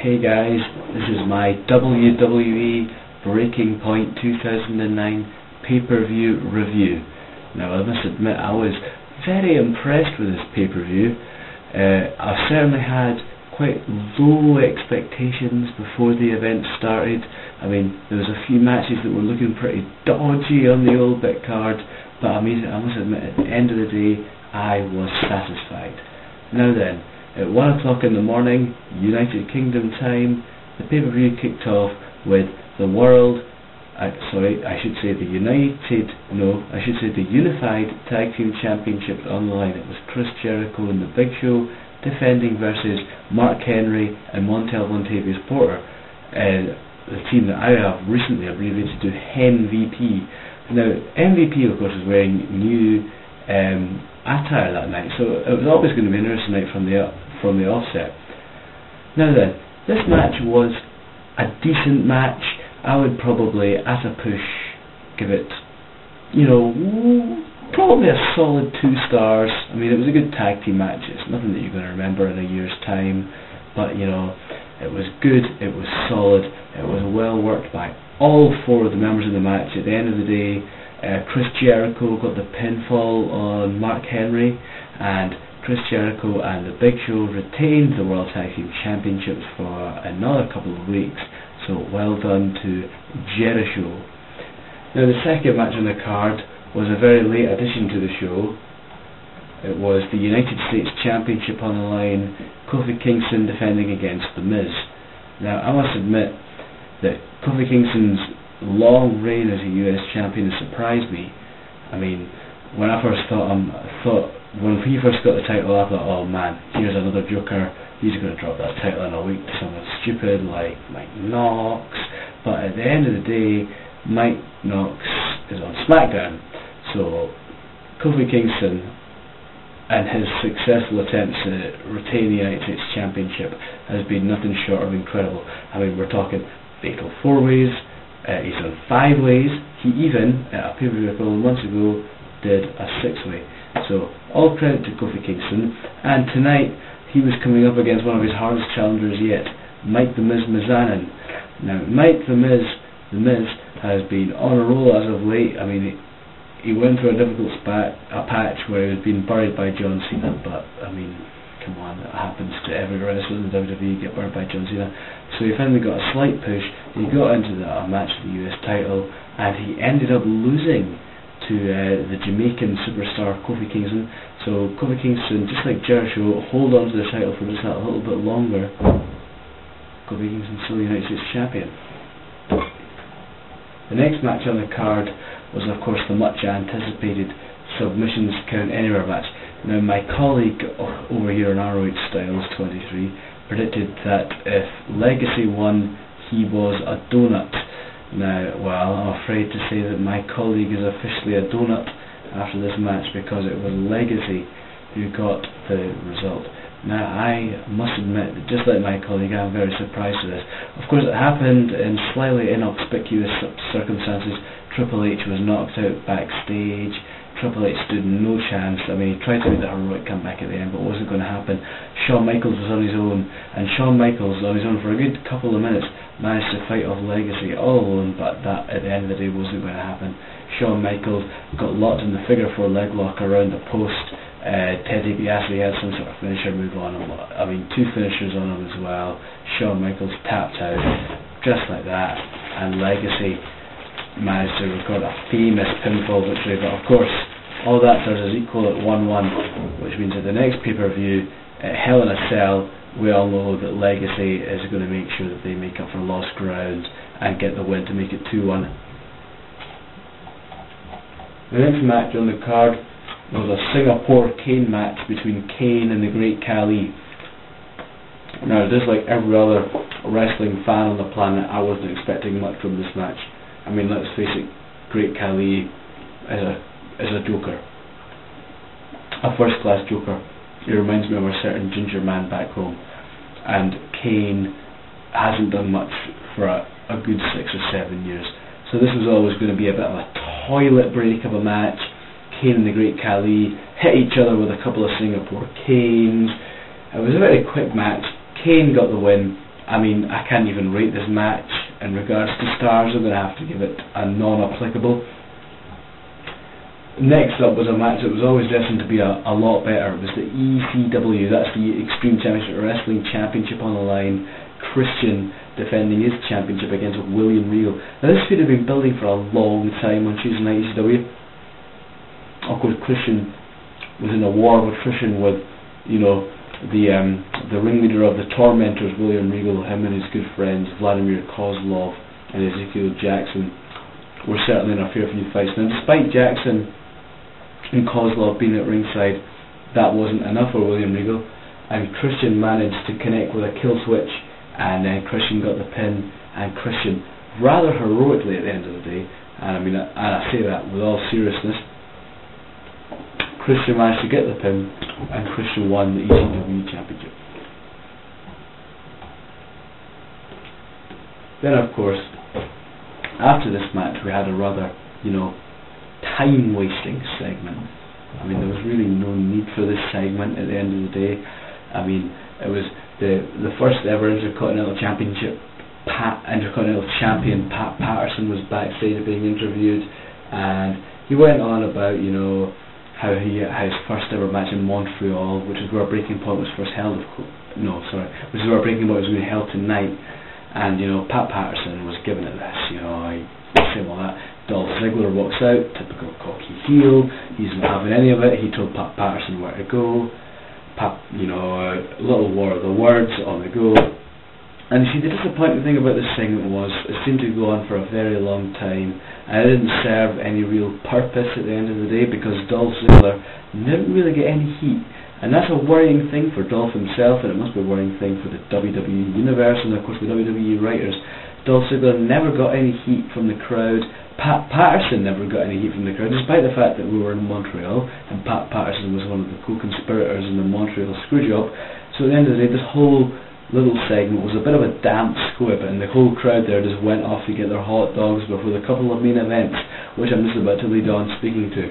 Hey guys, this is my WWE Breaking Point 2009 pay-per-view review. Now I must admit I was very impressed with this pay-per-view. I certainly had quite low expectations before the event started. I mean, there was a few matches that were looking pretty dodgy on the old bit card, but I must admit at the end of the day I was satisfied. Now then, at 1 o'clock in the morning, United Kingdom time, the pay-per-view kicked off with the the Unified Tag Team Championships on the line. It was Chris Jericho and the Big Show defending versus Mark Henry and Montel Vontavious Porter, the team that I have recently abbreviated to MVP. Now, MVP of course is wearing new attire that night, so it was always going to be an interesting night from the offset. Now then, this match was a decent match. I would probably, at a push, give it, probably a solid 2 stars. I mean, it was a good tag team match. It's nothing that you're going to remember in a year's time, but it was good, it was solid, it was well worked by all 4 of the members of the match. At the end of the day, Chris Jericho got the pinfall on Mark Henry, and Chris Jericho and the Big Show retained the World Tag Team Championships for another couple of weeks, so well done to Jericho. Now the second match on the card was a very late addition to the show. It was the United States Championship on the line, Kofi Kingston defending against The Miz. Now I must admit that Kofi Kingston's long reign as a US champion has surprised me. I mean, when I first when he first got the title, I thought, oh man, here's another joker, he's going to drop that title in a week to someone stupid like Mike Knox. But at the end of the day, Mike Knox is on SmackDown, so Kofi Kingston and his successful attempts to retain the United States Championship has been nothing short of incredible. I mean, we're talking fatal 4-ways, he's done 5-ways, he even, at a pay-per-view a couple of months ago, did a 6-way. So, all credit to Kofi Kingston, and tonight he was coming up against one of his hardest challengers yet, Mike the Miz Mizanin. Now, Mike the Miz has been on a roll as of late. I mean, he went through a difficult patch where he was being buried by John Cena, but I mean, come on, that happens to every wrestler in the WWE, get buried by John Cena. So he finally got a slight push, he got into a match for the US title, and he ended up losing to the Jamaican superstar Kofi Kingston. So Kofi Kingston, just like Jericho, hold on to the title for just a little bit longer. Kofi Kingston still the United States Champion. The next match on the card was of course the much anticipated Submissions Count Anywhere match. Now my colleague over here on ROH Styles 23 predicted that if Legacy won, he was a donut. Now, well, I'm afraid to say that my colleague is officially a donut after this match, because it was Legacy who got the result. Now, I must admit that just like my colleague, I'm very surprised at this. Of course, it happened in slightly inconspicuous circumstances. Triple H was knocked out backstage. Triple H stood no chance. I mean, he tried to make the heroic comeback at the end, but it wasn't going to happen. Shawn Michaels was on his own, and Shawn Michaels, on his own for a good couple of minutes, managed to fight off Legacy all alone, but that, at the end of the day, wasn't going to happen. Shawn Michaels got locked in the figure 4 leg lock around the post. Ted DiBiase had some sort of finisher move on him. I mean, 2 finishers on him as well. Shawn Michaels tapped out, just like that, and Legacy managed to record a famous pinfall victory. But of course, all that does is equal at 1-1, which means at the next pay-per-view, at Hell in a Cell, we all know that Legacy is going to make sure that they make up for lost ground and get the win to make it 2-1. The next match on the card was a Singapore Kane match between Kane and the Great Khali. Now, just like every other wrestling fan on the planet, I wasn't expecting much from this match. I mean, let's face it, Great Khali is a joker, a first-class joker. He reminds me of a certain ginger man back home, and Kane hasn't done much for a good 6 or 7 years. So this was always going to be a bit of a toilet break of a match. Kane and the Great Khali hit each other with a couple of Singapore canes. It was a very quick match. Kane got the win. I mean, I can't even rate this match in regards to stars. I'm going to have to give it a non-applicable. Next up was a match that was always destined to be a lot better. It was the ECW, that's the Extreme Championship Wrestling Championship on the line. Christian defending his championship against William Regal. Now this feud had been building for a long time on Tuesday Night ECW. Of course, Christian was in a war with Christian with, you know, the ringleader of the Tormentors, William Regal. Him and his good friends Vladimir Kozlov and Ezekiel Jackson were certainly in a fair few fights. Now, despite Jackson and Kozlov being at ringside, that wasn't enough for William Regal, and Christian managed to connect with a kill switch, and then Christian got the pin, and Christian, rather heroically at the end of the day, and I mean, and I say that with all seriousness, Christian managed to get the pin, and Christian won the ECW Championship. Then, of course, after this match, we had a rather, you know, time-wasting segment. I mean, there was really no need for this segment at the end of the day. I mean, it was the first ever Intercontinental Championship. Intercontinental Champion Pat Patterson was backstage being interviewed, and he went on about, you know, how he had his first ever match in Montreal, which is where Breaking Point was first held. Which is where Breaking Point was being held tonight. And you know, Pat Patterson was giving it this. You know, he said all that. Dolph Ziggler walks out, typical cocky heel. He's not having any of it. He told Pat Patterson where to go. You know, a little war of the words on the go. And you see, the disappointing thing about this segment was it seemed to go on for a very long time, and it didn't serve any real purpose at the end of the day because Dolph Ziggler didn't really get any heat. And that's a worrying thing for Dolph himself, and it must be a worrying thing for the WWE Universe and of course the WWE writers. Dolph Ziggler never got any heat from the crowd. Pat Patterson never got any heat from the crowd, despite the fact that we were in Montreal and Pat Patterson was one of the co-conspirators in the Montreal screwjob. So at the end of the day, this whole little segment was a bit of a damp squib, and the whole crowd there just went off to get their hot dogs before the couple of main events, which I'm just about to lead on speaking to.